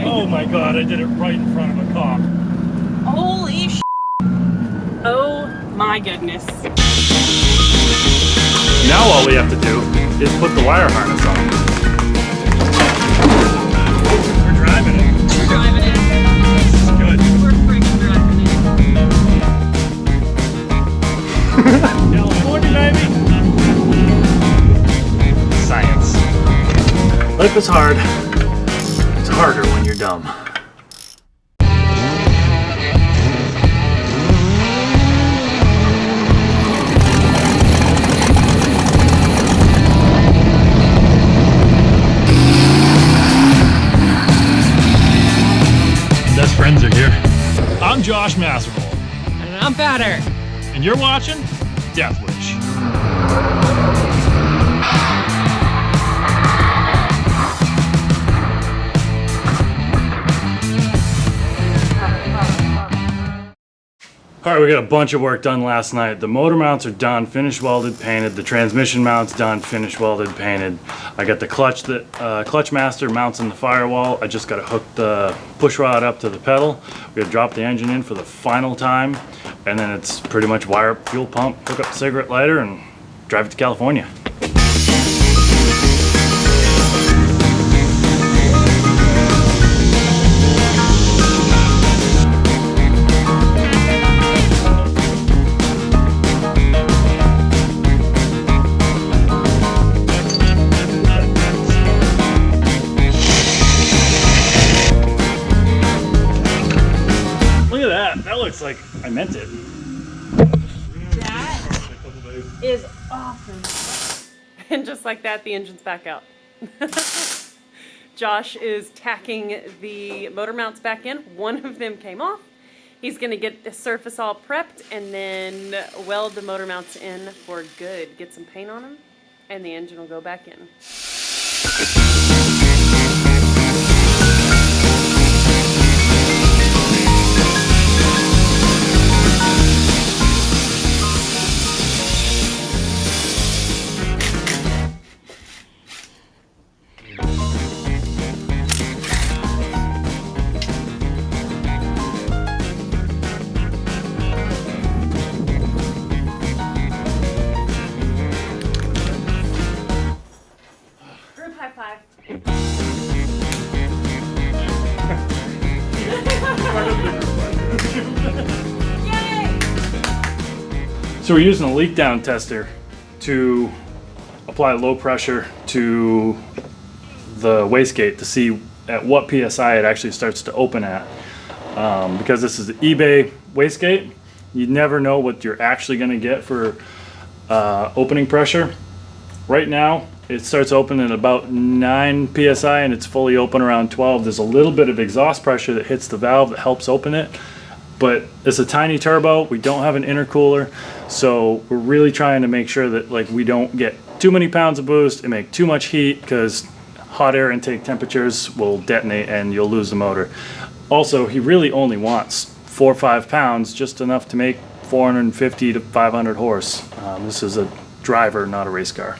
Oh my god, I did it right in front of a cop. Holy sh**. Oh my goodness. Now all we have to do is put the wire harness on. We're driving it. We're driving it. Good. We're freaking driving it. California, baby. Science. Life is hard. It's harder when you're dumb. Best friends are here. I'm Josh Mazerolle. And I'm better. And you're watching Deathwish. Alright, we got a bunch of work done last night. The motor mounts are done, finished welded, painted. The transmission mounts done, finished welded, painted. I got the clutch master mounts in the firewall. I just got to hook the push rod up to the pedal. We got to drop the engine in for the final time, and then it's pretty much wire up fuel pump, hook up the cigarette lighter, and drive it to California. That looks like I meant it. That is awesome. And just like that, the engine's back out. Josh is tacking the motor mounts back in. One of them came off. He's gonna get the surface all prepped and then weld the motor mounts in for good. Get some paint on them and the engine will go back in. So we're using a leak down tester to apply low pressure to the wastegate to see at what PSI it actually starts to open at. Because this is the eBay wastegate, you never know what you're actually going to get for opening pressure. Right now it starts opening at about 9 PSI and it's fully open around 12. There's a little bit of exhaust pressure that hits the valve that helps open it. But it's a tiny turbo, we don't have an intercooler, so we're really trying to make sure that we don't get too many pounds of boost and make too much heat, because hot air intake temperatures will detonate and you'll lose the motor. Also, he really only wants 4 or 5 pounds, just enough to make 450 to 500 horse. This is a driver, not a race car.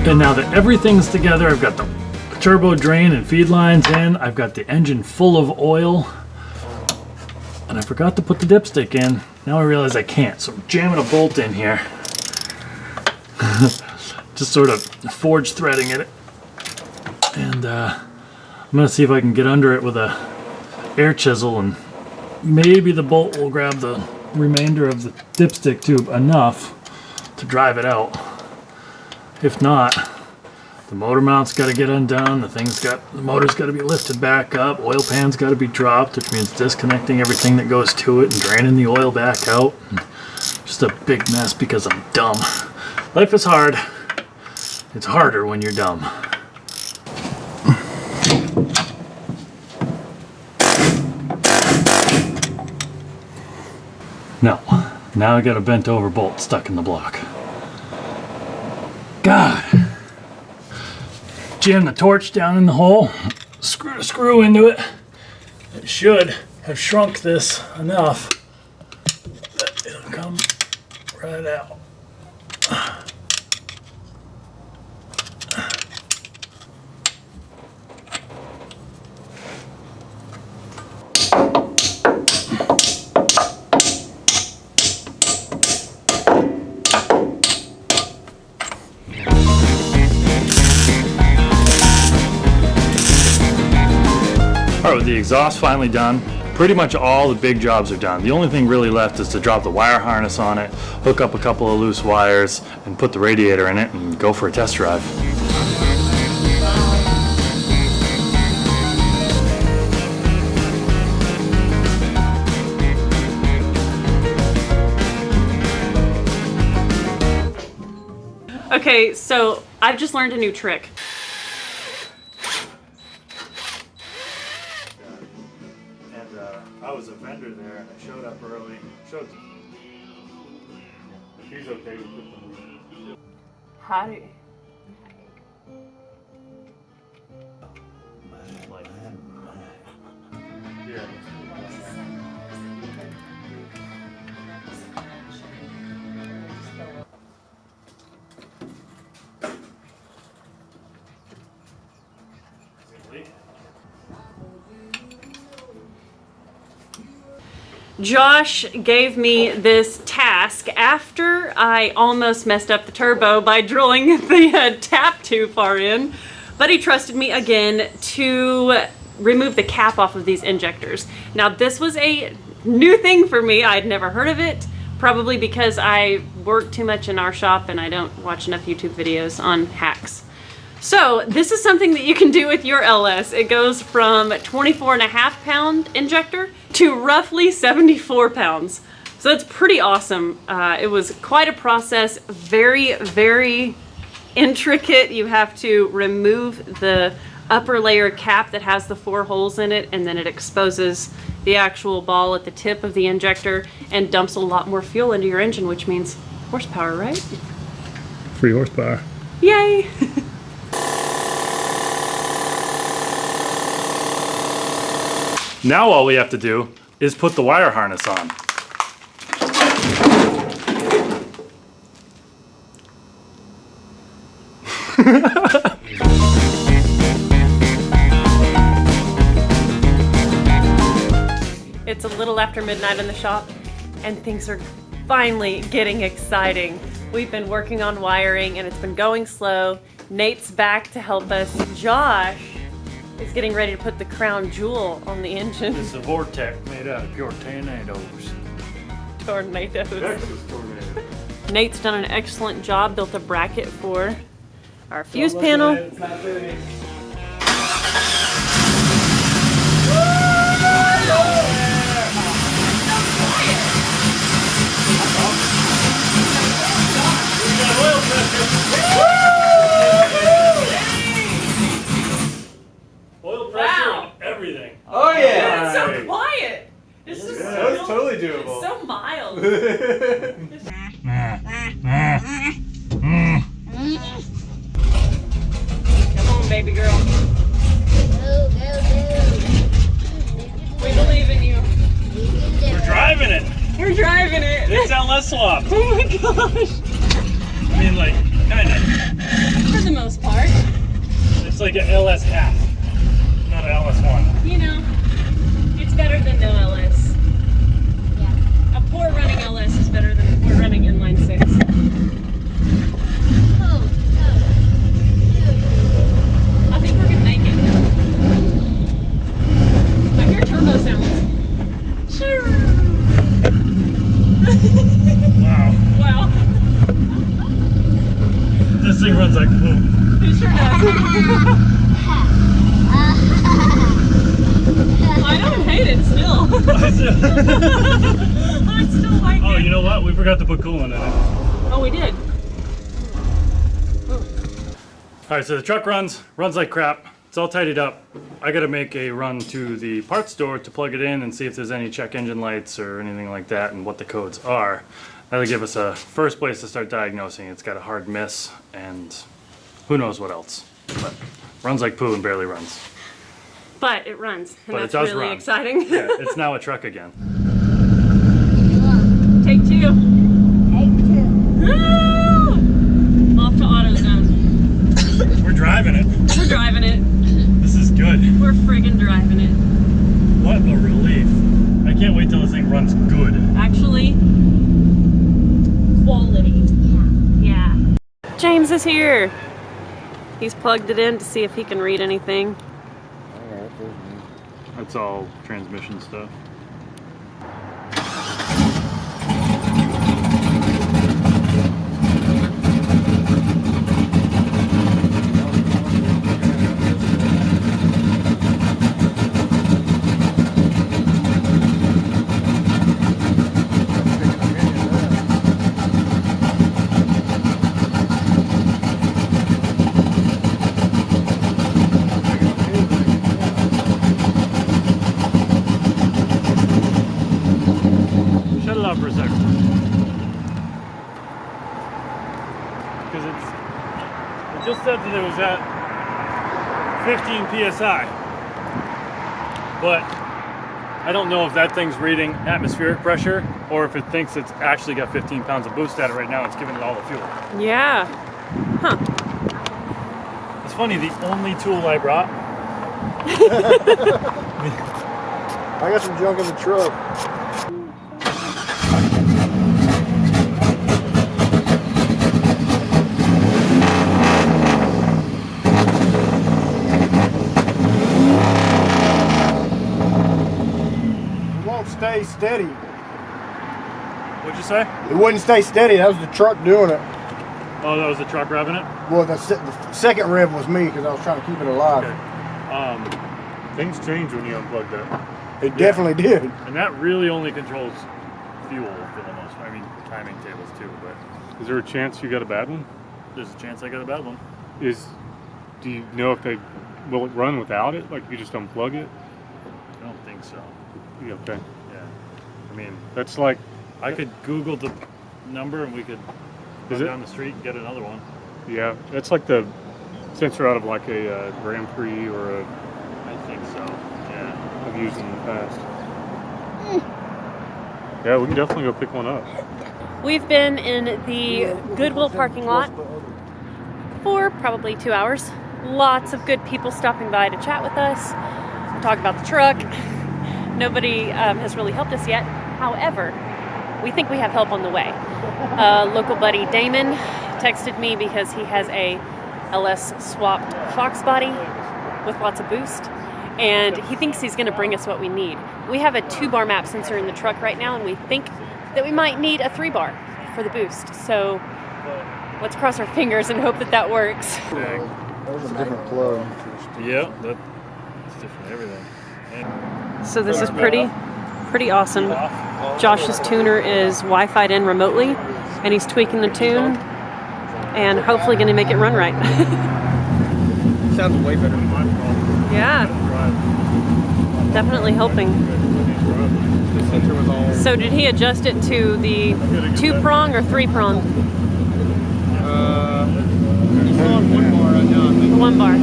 And now that everything's together, I've got the turbo drain and feed lines in, I've got the engine full of oil, and I forgot to put the dipstick in. Now I realize I can't, so I'm jamming a bolt in here. Just sort of forge threading it. And I'm gonna see if I can get under it with a air chisel, and maybe the bolt will grab the remainder of the dipstick tube enough to drive it out. If not, the motor mount's got to get undone, the motor's got to be lifted back up, oil pan's got to be dropped, which means disconnecting everything that goes to it and draining the oil back out. Just a big mess because I'm dumb. Life is hard. It's harder when you're dumb. No, now I got a bent over bolt stuck in the block. God. Jam the torch down in the hole, screwed a screw into it. It should have shrunk this enough that it'll come right out. All right, with the exhaust finally done, pretty much all the big jobs are done. The only thing really left is to drop the wire harness on it, hook up a couple of loose wires, and put the radiator in it and go for a test drive. Okay, so I've just learned a new trick. I was a vendor there and I showed up early. He's okay with it. How do you... Yeah. Josh gave me this task after I almost messed up the turbo by drilling the tap too far in, but he trusted me again to remove the cap off of these injectors. Now this was a new thing for me. I'd never heard of it, probably because I work too much in our shop and I don't watch enough YouTube videos on hacks. So this is something that you can do with your LS. It goes from 24.5 pound injector to roughly 74 pounds. So it's pretty awesome. It was quite a process, very, very intricate. You have to remove the upper layer cap that has the 4 holes in it, and then it exposes the actual ball at the tip of the injector and dumps a lot more fuel into your engine, which means horsepower, right? Free horsepower. Yay! Now all we have to do is put the wire harness on. It's a little after midnight in the shop and things are finally getting exciting. We've been working on wiring and it's been going slow. Nate's back to help us. Josh is getting ready to put the crown jewel on the engine. It's a Vortex made out of pure tornadoes. Tornadoes. Texas tornado. Nate's done an excellent job, built a bracket for our fuse panel. It's not dirty. Oil pressure Wow. and everything. Oh yeah! It's so quiet. It's just That was totally doable. It's so mild. Come on, baby girl. We believe in you. We're driving it. We're driving it. It's LS Swap. Oh my gosh. I mean, like, kind of. For the most part. It's like an LS half, not an LS1. You know, it's better than no LS. Yeah. A poor running LS is better than a poor running inline 6. I think we're gonna make it. I hear turbo sounds. Sure. Wow. Wow. This thing runs like boom. It sure does. I don't hate it still. I still like it. Oh, you know what? We forgot to put coolant in it. Oh, we did. All right, so the truck runs like crap. It's all tidied up. I gotta make a run to the parts store to plug it in and see if there's any check engine lights or anything like that and what the codes are. That'll give us a first place to start diagnosing. It's got a hard miss and who knows what else. But runs like poo and barely runs. but it runs, and But it that's does really run. exciting. Yeah, it's now a truck again. Take two. Woo! Off to AutoZone. We're driving it. We're driving it. This is good. We're friggin' driving it. What a relief. I can't wait till this thing runs good. Actually, quality. Yeah. James is here. He's plugged it in to see if he can read anything. That's all transmission stuff. Shut it off for a second. Because it just said that it was at 15 psi. But I don't know if that thing's reading atmospheric pressure or if it thinks it's actually got 15 pounds of boost at it right now. It's giving it all the fuel. Yeah. Huh. It's funny, the only tool I brought. I got some junk in the truck. It won't stay steady. What'd you say? It wouldn't stay steady. That was the truck doing it. Oh, that was the truck revving it? Well, the second rev was me because I was trying to keep it alive. Okay. Things change when you unplug that. It definitely did. And that really only controls fuel for the most part. I mean, timing tables too, but Is there a chance you got a bad one? there's a chance I got a bad one. Do you know if will it run without it? Like you just unplug it? I don't think so. Yeah, okay. Yeah. I mean, That's like, I could Google the number and we could Is run it? down the street and get another one. yeah, that's like the sensor out of like a Grand Prix or I think so. Yeah. I've used in the past. Yeah, we can definitely go pick one up. We've been in the Goodwill parking lot for probably 2 hours. Lots of good people stopping by to chat with us, talk about the truck. Nobody has really helped us yet. However, we think we have help on the way. Local buddy Damon texted me because he has a LS swapped Fox body with lots of boost, and he thinks he's going to bring us what we need. We have a 2-bar map sensor in the truck right now, and we think that we might need a 3-bar for the boost. So let's cross our fingers and hope that that works. Dang. That was a different plug. Yeah, that's different everything. And So this is pretty awesome. Josh's tuner is Wi-Fi'd in remotely, and he's tweaking the tune and hopefully going to make it run right. Sounds way better than mine. Yeah, definitely helping. The sensor was all. So did he adjust it to the 2-prong or 3-prong? He's on 1 bar right now, I think. 1 bar.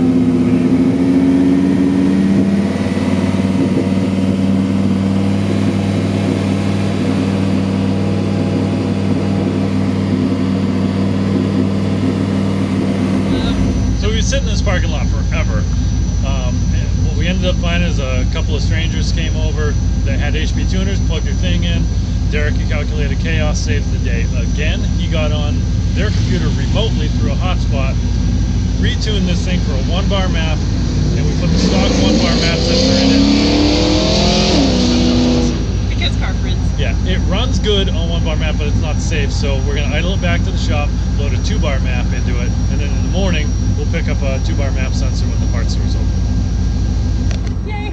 So we sit in this parking lot forever. And what we ended up finding is a couple of strangers came over that had HP tuners, plugged their thing in. Derek calculated chaos, saved the day. Again, he got on their computer remotely through a hotspot, retuned this thing for a 1-bar map, and we put the stock 1-bar map sensor in it. Because car friends. Yeah, it runs good on 1-bar map, but it's not safe, so we're gonna idle it back to the shop, load a 2-bar map into it, and then in the morning, we'll pick up a 2-bar map sensor when the parts store's open. Yay!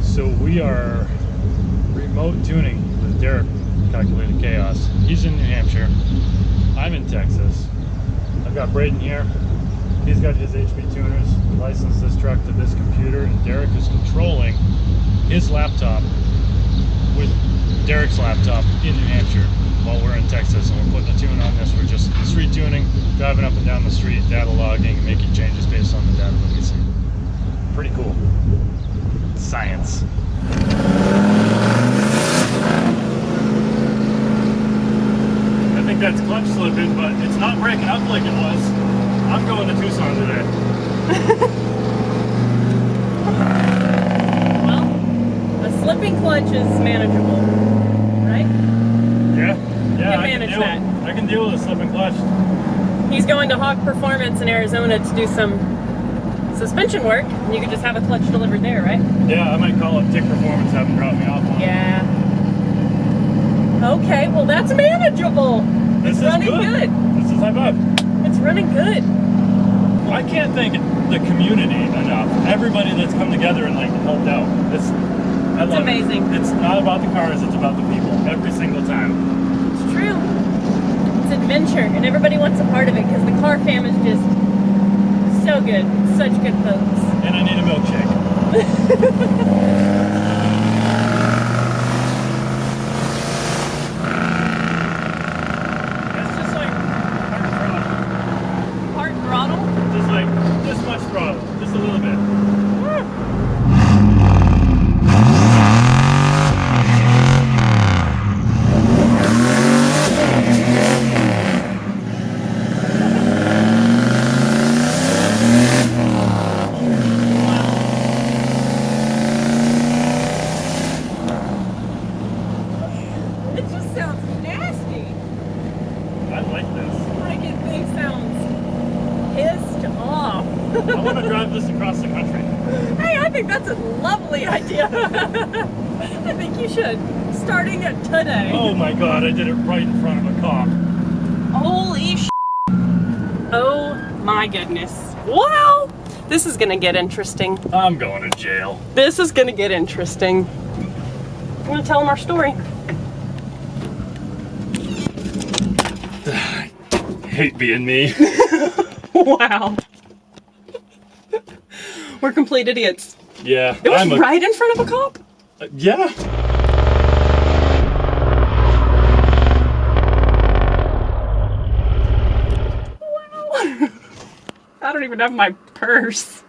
So we are remote tuning with Derek Calculated Chaos. He's in New Hampshire. I'm in Texas. I've got Braden here. He's got his HP tuners. We licensed this truck to this computer, and Derek is controlling his laptop with Derek's laptop in New Hampshire while we're in Texas, and we're putting a tune on this. We're just street tuning, driving up and down the street, data logging, and making changes based on the data that we see. Pretty cool. Science. I think that's clutch slipping, but it's not breaking up like it was. I'm going to Tucson today. Well, a slipping clutch is manageable, right? Yeah, Can manage that. I can deal with a slipping clutch. He's going to Hawk Performance in Arizona to do some suspension work. You could just have a clutch delivered there, right? Yeah, I might call up Tick Performance, have them drop me off one. Yeah. Okay, well that's manageable. This It's is running good. This is high five. It's running good. I can't thank the community enough. Everybody that's come together and like helped out. I love it. amazing. It's not about the cars, it's about the people. Every single time. It's true. It's adventure, and everybody wants a part of it because the car fam is just so good. Such good folks. And I need a milkshake. It's just like Part throttle. just like this much throttle, just a little bit. It just sounds nasty. I like this. Like it thing sounds pissed off. I want to drive this across the country. Hey, I think that's a lovely idea. I think you should. Starting it today. Oh my god, I did it right in front of a cop. Holy sh**. Oh my goodness. Well, this is gonna get interesting. I'm going to jail. This is gonna get interesting. I'm gonna tell them our story. I hate being me. Wow. We're complete idiots. Yeah, It was right in front of a cop? Yeah. Wow. I don't even have my purse.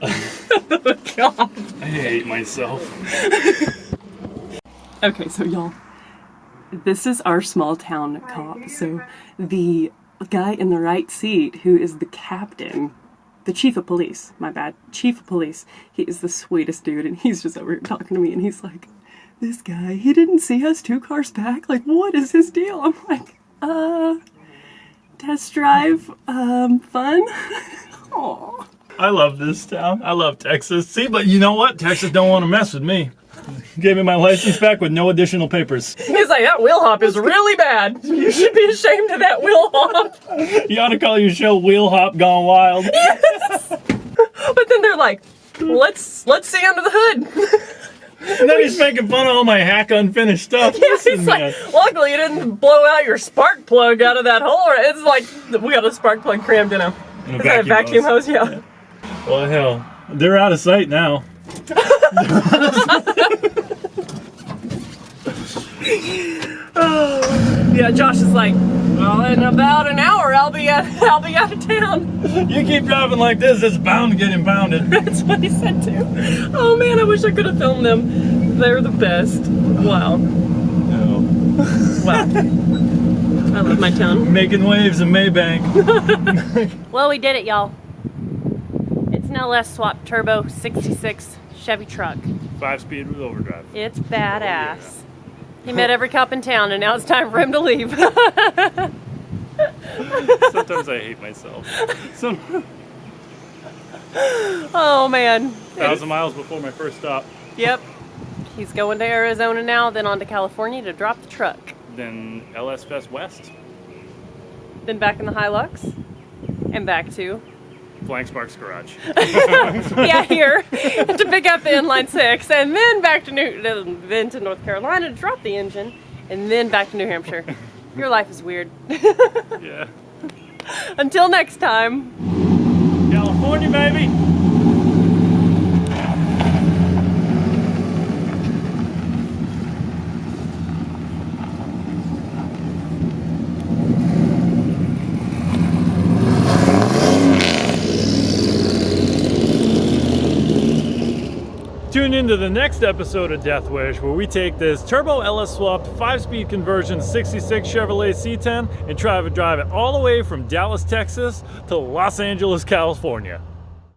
Oh, God. I hate myself. Okay, so y'all, this is our small town cop. So the guy in the right seat, who is the captain, the chief of police, my bad, chief of police, he is the sweetest dude, and he's just over here talking to me, and he's like, this guy, he didn't see us 2 cars back? Like, what is his deal? I'm like, test drive, fun? Aw. I love this town. I love Texas. See, but you know what? Texas don't want to mess with me. Gave me my license back with no additional papers. He's like, that wheel hop is really bad. You should be ashamed of that wheel hop. You ought to call your show Wheel Hop Gone Wild. Yes. But then they're like, let's see under the hood. And then he's making fun of all my hack unfinished stuff. Yeah, Listen, he's man. like, luckily you didn't blow out your spark plug out of that hole. It's like, we got a spark plug crammed in a And is that a vacuum hose. Yeah. Well, hell, they're out of sight now. Yeah, Josh is like, well, in about an hour I'll be out of town. You keep driving like this, it's bound to get impounded. That's what he said too. Oh man, I wish I could have filmed them. They're the best. Wow. No. Wow. I love my town. Making waves in Maybank. Well, we did it, y'all. It's an LS Swap Turbo 66 Chevy truck. 5-speed with overdrive. It's badass. He met every cop in town, and now it's time for him to leave. Sometimes I hate myself. Oh man. 1,000 miles before my first stop. Yep. He's going to Arizona now, then on to California to drop the truck. Then LS Fest West. Then back in the Hilux, and back to Blank Sparks Garage. yeah, here to pick up the inline 6, and then back to North Carolina to drop the engine, and then back to New Hampshire. Your life is weird. Yeah. Until next time. California, baby. Tune into the next episode of Deathwish, where we take this Turbo LS Swap 5-speed conversion 66 Chevrolet C10 and try to drive it all the way from Dallas, Texas to Los Angeles, California.